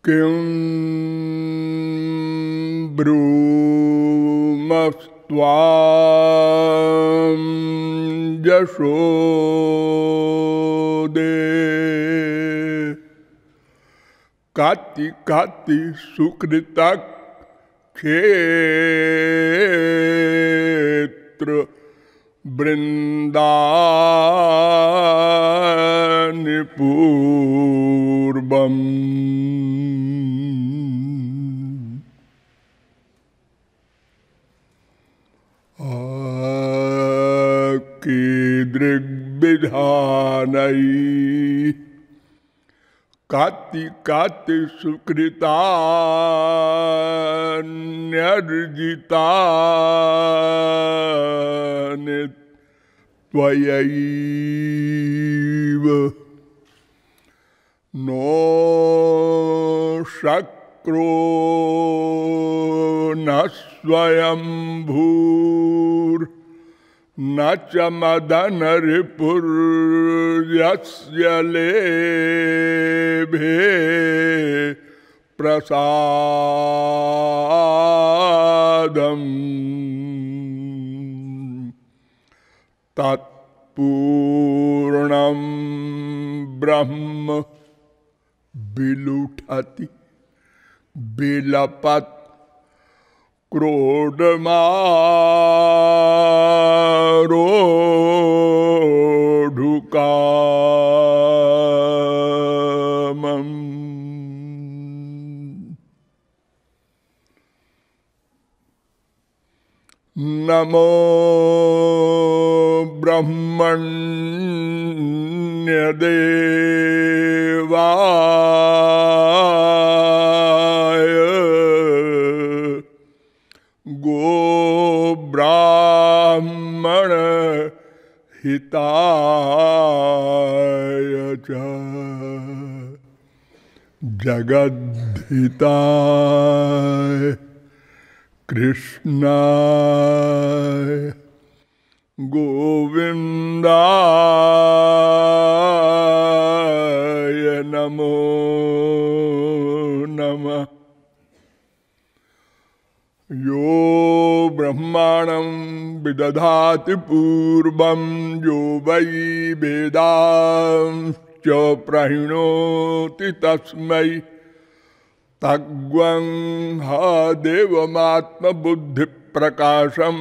किं ब्रूमस्त्वां यशोदे काति काति सुकृतक क्षेत्र वृंदानि पूर्वम् कीदृग्विधानै काति काति सुकृतान्यर्जितानि त्वयैव नो शक्रो न स्वयंभूर् न च मदनरिपुर्यस्य लेभे प्रसादम् तत्पूर्णं ब्रह्म विलुठति विलपत् क्रोधमारोढुकामम् नमो ब्रह्मण्यदेवाय गो ब्राह्मण हिताय च जगद्धिताय कृष्णाय गोविन्दाय नमो नमः। यो ब्रह्माणं विदधाति पूर्वं यो वै वेदांश्च प्रहिणोति तस्मै तग्वं हा देवमात्मबुद्धिप्रकाशं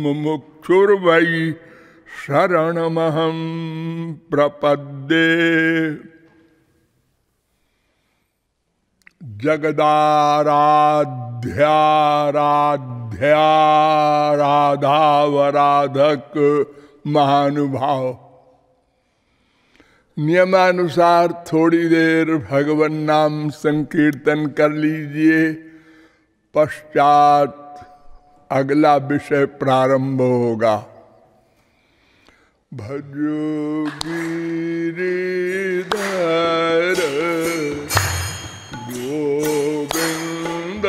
मुमुक्षुर्वै शरणमहं प्रपद्ये। जगदाराध्याराध्याराधावराधक महानुभाव, नियमानुसार थोड़ी देर भगवन नाम संकीर्तन कर लीजिए। पश्चात अगला विषय प्रारंभ होगा। भजो गिरिधर गोविंद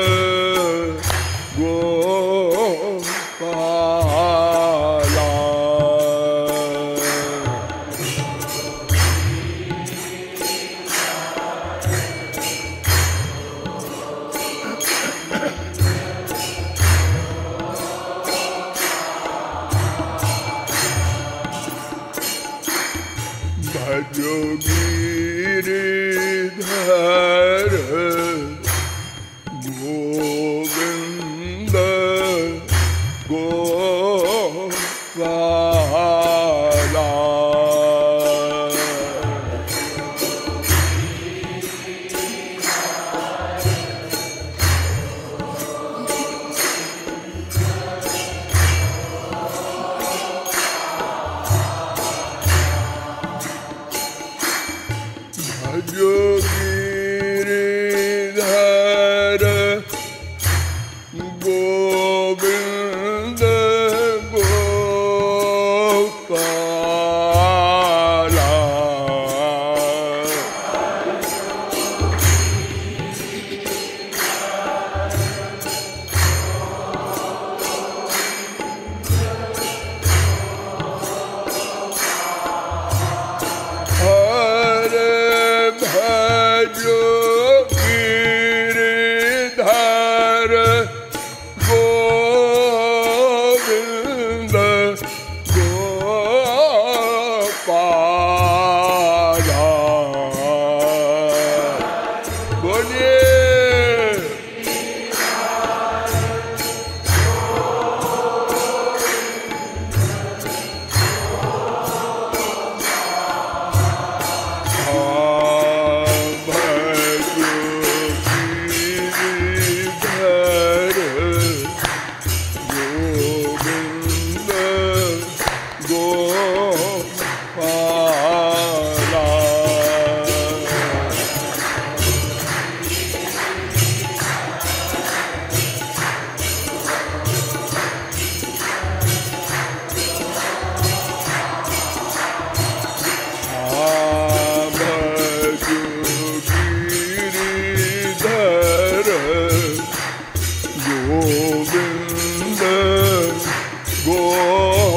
गोपाला। भजो गिरिधर गोविंद गोपाला। भजो गिरिधर गोविंद गोपाला। गोपाला। गोविंद गोपाला।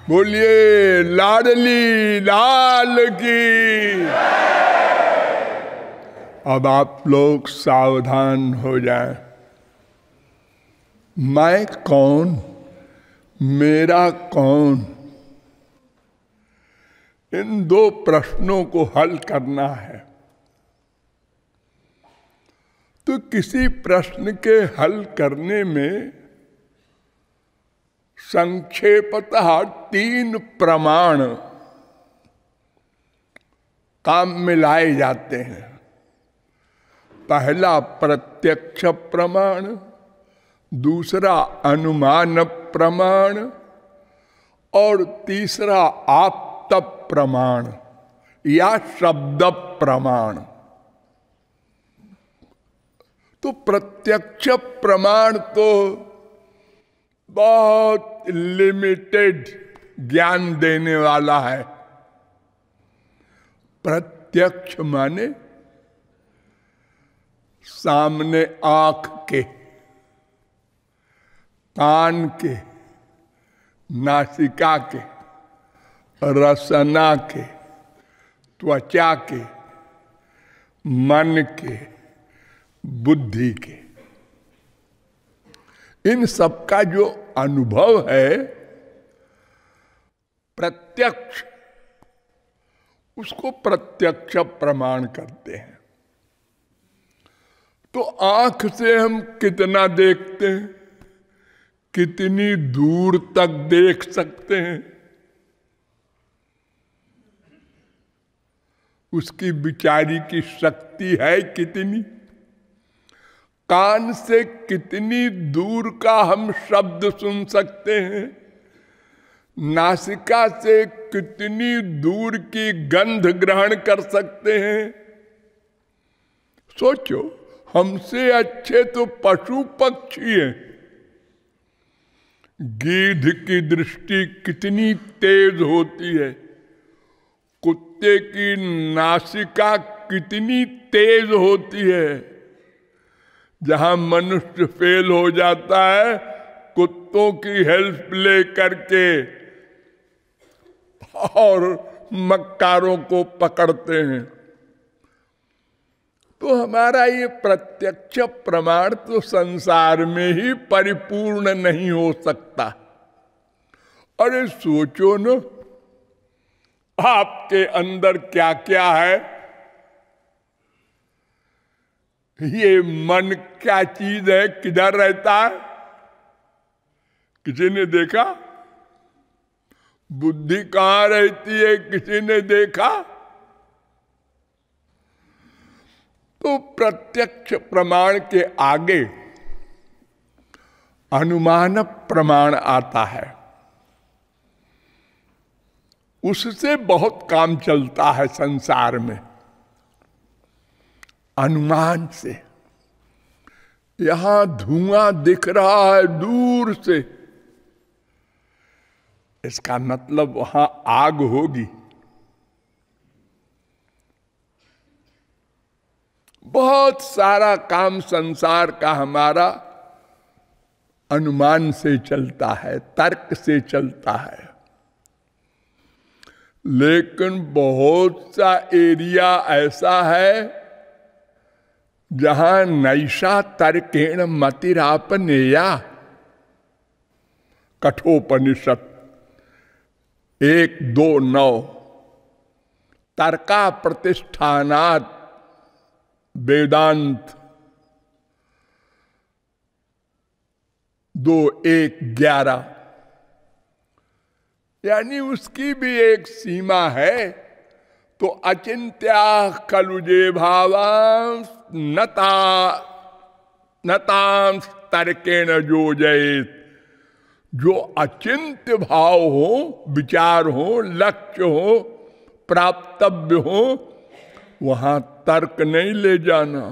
बोलिए लाडली लाल की। अब आप लोग सावधान हो जाएं। मैं कौन, मेरा कौन, इन दो प्रश्नों को हल करना है। तो किसी प्रश्न के हल करने में संक्षेपतः 3 प्रमाण काम में लाए जाते हैं। पहला प्रत्यक्ष प्रमाण, दूसरा अनुमान प्रमाण और तीसरा आप्त प्रमाण या शब्द प्रमाण। तो प्रत्यक्ष प्रमाण तो बहुत लिमिटेड ज्ञान देने वाला है। प्रत्यक्ष माने सामने आंख के, कान के, नासिका के, रसना के, त्वचा के, मन के, बुद्धि के, इन सब का जो अनुभव है प्रत्यक्ष, उसको प्रत्यक्ष प्रमाण करते हैं। तो आंख से हम कितना देखते हैं, कितनी दूर तक देख सकते हैं, उसकी विचारी की शक्ति है कितनी। कान से कितनी दूर का हम शब्द सुन सकते हैं, नासिका से कितनी दूर की गंध ग्रहण कर सकते हैं। सोचो, हमसे अच्छे तो पशु पक्षी हैं। गीध की दृष्टि कितनी तेज होती है, कुत्ते की नासिका कितनी तेज होती है। जहां मनुष्य फेल हो जाता है, कुत्तों की हेल्प ले करके और मक्कारों को पकड़ते हैं। तो हमारा ये प्रत्यक्ष प्रमाण तो संसार में ही परिपूर्ण नहीं हो सकता। अरे सोचो न, आपके अंदर क्या क्या है। ये मन क्या चीज है, किधर रहता है, किसी ने देखा? बुद्धि कहाँ रहती है, किसी ने देखा? तो प्रत्यक्ष प्रमाण के आगे अनुमान प्रमाण आता है। उससे बहुत काम चलता है संसार में। अनुमान से यहां धुआं दिख रहा है दूर से, इसका मतलब वहां आग होगी। बहुत सारा काम संसार का हमारा अनुमान से चलता है, तर्क से चलता है। लेकिन बहुत सा एरिया ऐसा है जहां नैषा तर्केण मतिरापनेया। कठोपनिषद 1:2:9 तर्का प्रतिष्ठानात् वेदांत 2:1:11 यानी उसकी भी एक सीमा है। तो अचिंत्या खलु जे भावांस नतांस तर्केण योजयेत्। जो अचिंत्य भाव हो, विचार हो, लक्ष्य हो, प्राप्तव्य हो, वहां तर्क नहीं ले जाना।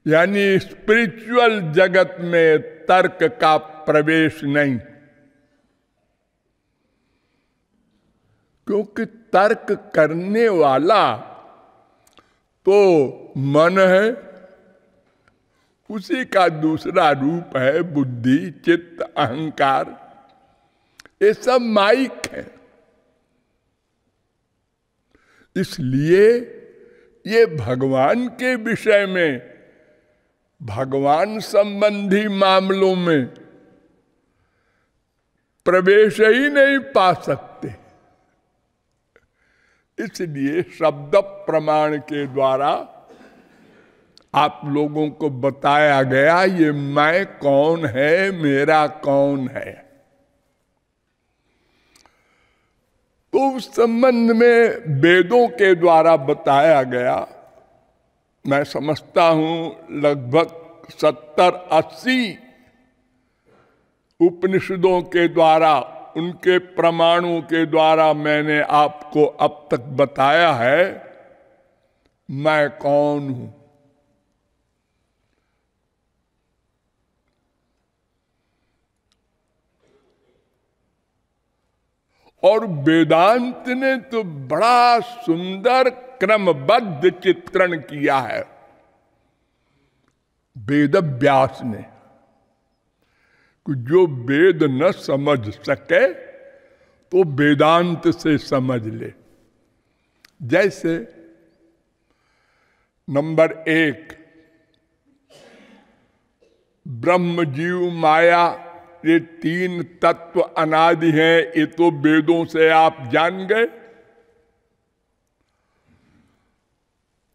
यानी स्पिरिचुअल जगत में तर्क का प्रवेश नहीं, क्योंकि तर्क करने वाला तो मन है, उसी का दूसरा रूप है बुद्धि, चित्त, अहंकार। ये सब माइक है। इसलिए ये भगवान के विषय में, भगवान संबंधी मामलों में प्रवेश ही नहीं पा सकते। इसलिए शब्द प्रमाण के द्वारा आप लोगों को बताया गया ये मैं कौन है, मेरा कौन है। तो उस संबंध में वेदों के द्वारा बताया गया। मैं समझता हूं लगभग 70-80 उपनिषदों के द्वारा, उनके प्रमाणों के द्वारा मैंने आपको अब तक बताया है मैं कौन हूं। और वेदांत ने तो बड़ा सुंदर क्रमबद्ध चित्रण किया है, वेद व्यास ने। जो वेद न समझ सके तो वेदांत से समझ ले। जैसे नंबर 1, ब्रह्म जीव माया ये 3 तत्व अनादि हैं, ये तो वेदों से आप जान गए।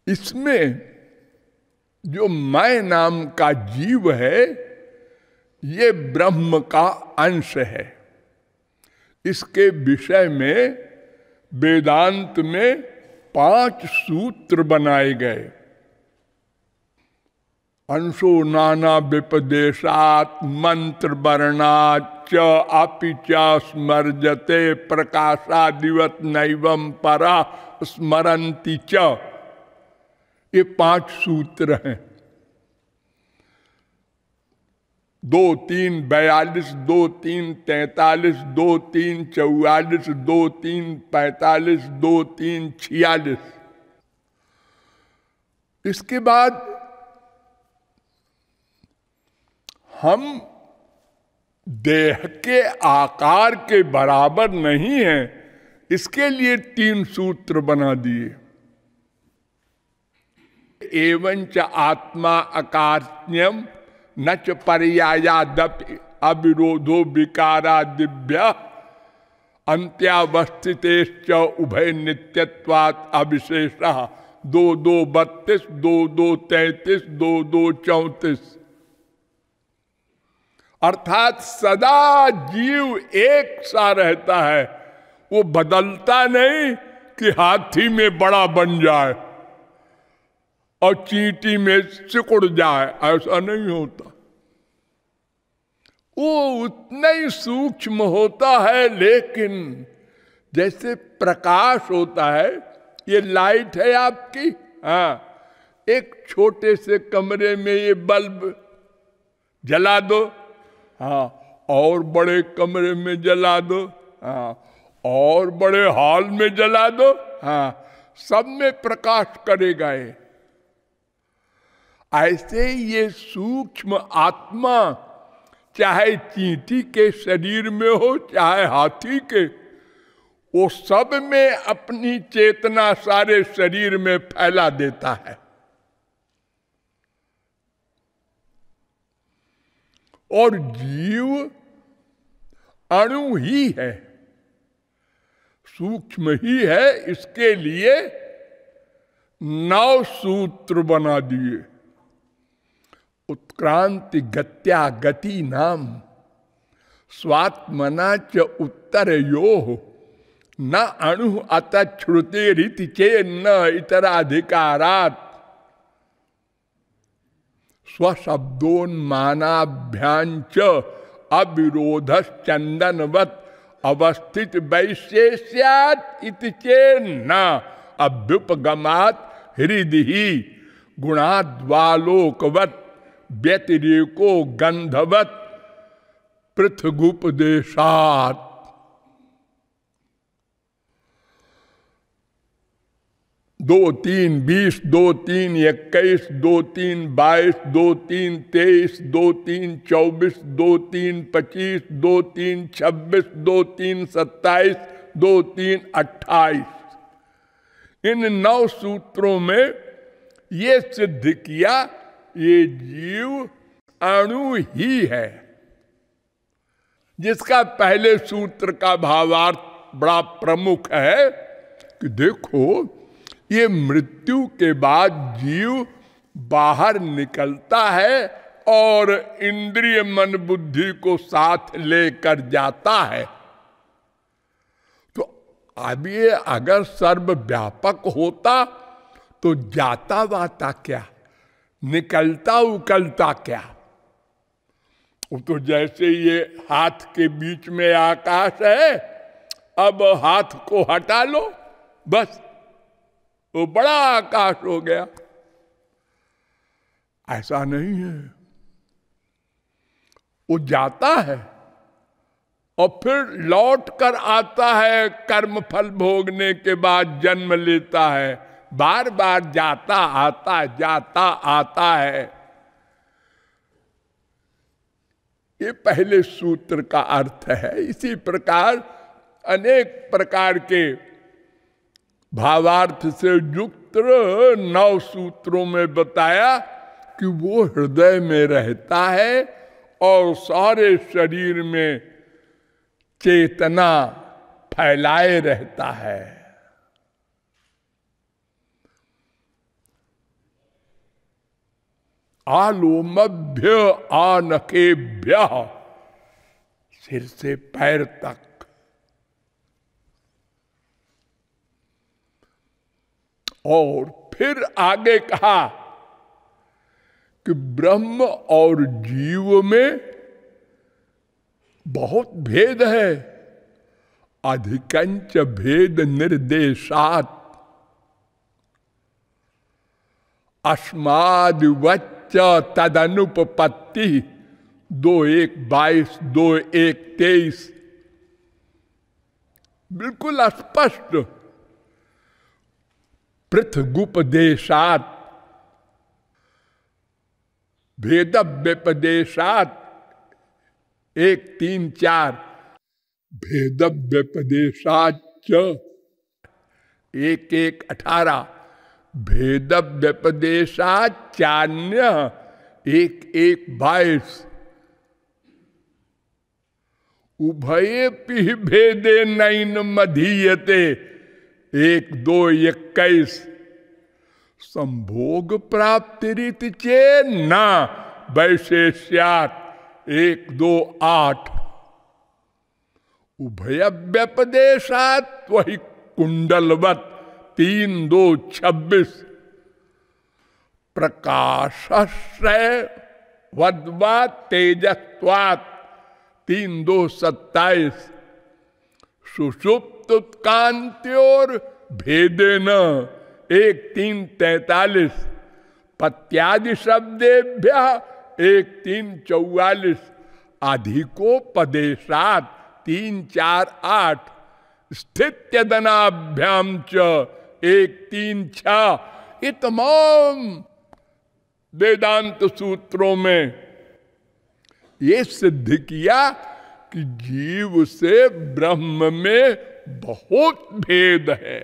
इसमें जो मैं नाम का जीव है ये ब्रह्म का अंश है। इसके विषय में वेदांत में 5 सूत्र बनाए गए। अंशो नाना विपदेशात मंत्र वर्णाच अपि च स्मर्जते प्रकाशादिवत नैवं परा स्मरन्ति च। ये 5 सूत्र हैं। 2 3 42, 2 3 43, 2 3 44, 2 3 45, 2 3 46। इसके बाद हम देह के आकार के बराबर नहीं हैं, इसके लिए 3 सूत्र बना दिए। एवंच आत्मा अकार्यम न च पर्यायादपि अविरोधो विकारा दिव्य अंत्यावस्थितेश्च उभय नित्यत्वात् अविशेषः। 2 2 32, 2 2 33, 2 2 34। अर्थात सदा जीव एक सा रहता है, वो बदलता नहीं कि हाथी में बड़ा बन जाए और चींटी में सिकुड़ जाए, ऐसा नहीं होता। वो उतना ही सूक्ष्म होता है। लेकिन जैसे प्रकाश होता है, ये लाइट है आपकी, हाँ, एक छोटे से कमरे में ये बल्ब जला दो, हाँ, और बड़े कमरे में जला दो, हाँ, और बड़े हॉल में जला दो, हाँ, सब में प्रकाश करेगा ये। ऐसे ये सूक्ष्म आत्मा चाहे चींटी के शरीर में हो चाहे हाथी के, वो सब में अपनी चेतना सारे शरीर में फैला देता है। और जीव अणु ही है, सूक्ष्म ही है। इसके लिए 9 सूत्र बना दिए। उत्क्रांति गत्या गति नाम स्वात्मना च उत्तर यो न अणु अतश्रुते रीति चेन्न इतराधिकारात् स्वशब्दोन्मानाभ्यांच अविरोधश्चंदनवत् अवस्थित वैशेष्यात् इति चेन्न अभ्युपगमात् हृदि गुणाद्वालोकवत् व्यतिरेको गंधवत् पृथगुपदेशात्। 2-3-20, 2-3-21, 2-3-22, 2-3-23, 2-3-24, 2-3-25, 2-3-26, 2-3-27, 2-3-28 इन 9 सूत्रों में ये सिद्ध किया ये जीव अणु ही है, जिसका पहले सूत्र का भावार्थ बड़ा प्रमुख है कि देखो ये मृत्यु के बाद जीव बाहर निकलता है और इंद्रिय मन बुद्धि को साथ लेकर जाता है। तो अब ये अगर सर्वव्यापक होता तो जाता वाता क्या, निकलता उकलता क्या? वो तो जैसे ये हाथ के बीच में आकाश है, अब हाथ को हटा लो बस वो बड़ा आकाश हो गया। ऐसा नहीं है, वो जाता है और फिर लौट कर आता है, कर्म फल भोगने के बाद जन्म लेता है, बार बार जाता आता है। ये पहले सूत्र का अर्थ है। इसी प्रकार अनेक प्रकार के भावार्थ से युक्त 9 सूत्रों में बताया कि वो हृदय में रहता है और सारे शरीर में चेतना फैलाए रहता है। आलोमभ्य आनकेभ्य, सिर से पैर तक। और फिर आगे कहा कि ब्रह्म और जीव में बहुत भेद है। अधिकंच भेद निर्देशात् अस्माद्वच्च तदनुपपत्ति 2:1-22, 2:1-23 बिल्कुल स्पष्ट। पृथगुपदेशात् भेद व्यपदेशात् 1-3-4 भेद व्यपदेशाच्च 1-1-18 भेद व्यपदेशाच्चान्य 1-1-22 उभयेपि भेदे नैन मधीयते 1-2-21 संभोग प्राप्तिरिति चेन्न वैशेष्यात् 1-2-8 उभय व्यपदेशात् वही कुंडलवत् 3-2-26 प्रकाशस्य वद्वा तेजस्वात् 3-2-27 सुषुप्त उत्कांत्योर भेदेन 1-3-43 पत्यादि शब्देभ्य 1-3-44 अधिकोपदेशात् 3-4-8 स्थित्यदनाभ्याम च 1-3-6 ये तमाम वेदांत सूत्रों में ये सिद्ध किया कि जीव से ब्रह्म में बहुत भेद है।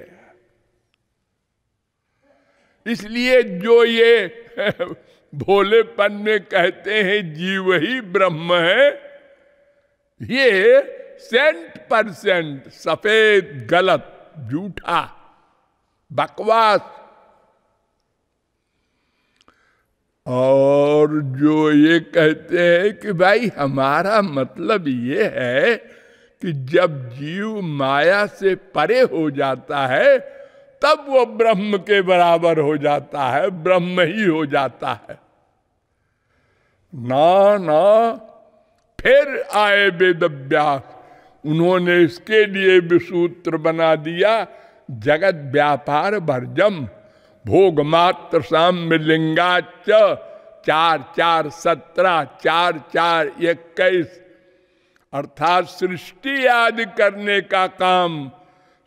इसलिए जो ये भोलेपन में कहते हैं जीव ही ब्रह्म है, ये 100% सफेद गलत झूठा बकवास। और जो ये कहते हैं कि भाई हमारा मतलब ये है कि जब जीव माया से परे हो जाता है तब वो ब्रह्म के बराबर हो जाता है, ब्रह्म ही हो जाता है। ना ना, फिर आए वेदव्यास, उन्होंने इसके लिए भी सूत्र बना दिया, जगत व्यापार वर्जम भोग मात्र साम्य लिंगाच 4-4-17 4-4-21, अर्थात सृष्टि आदि करने का काम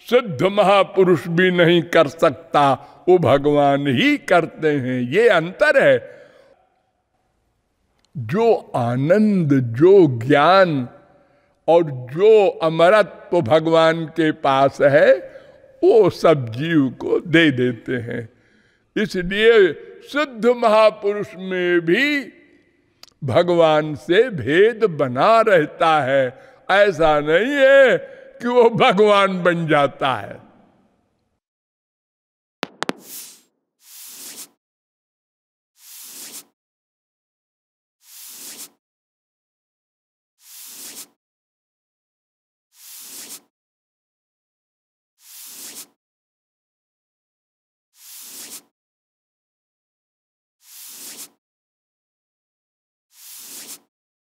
सिद्ध महापुरुष भी नहीं कर सकता, वो भगवान ही करते हैं। ये अंतर है। जो आनंद, जो ज्ञान और जो अमरत्व भगवान के पास है वो सब जीव को दे देते हैं। इसलिए सिद्ध महापुरुष में भी भगवान से भेद बना रहता है। ऐसा नहीं है कि वो भगवान बन जाता है।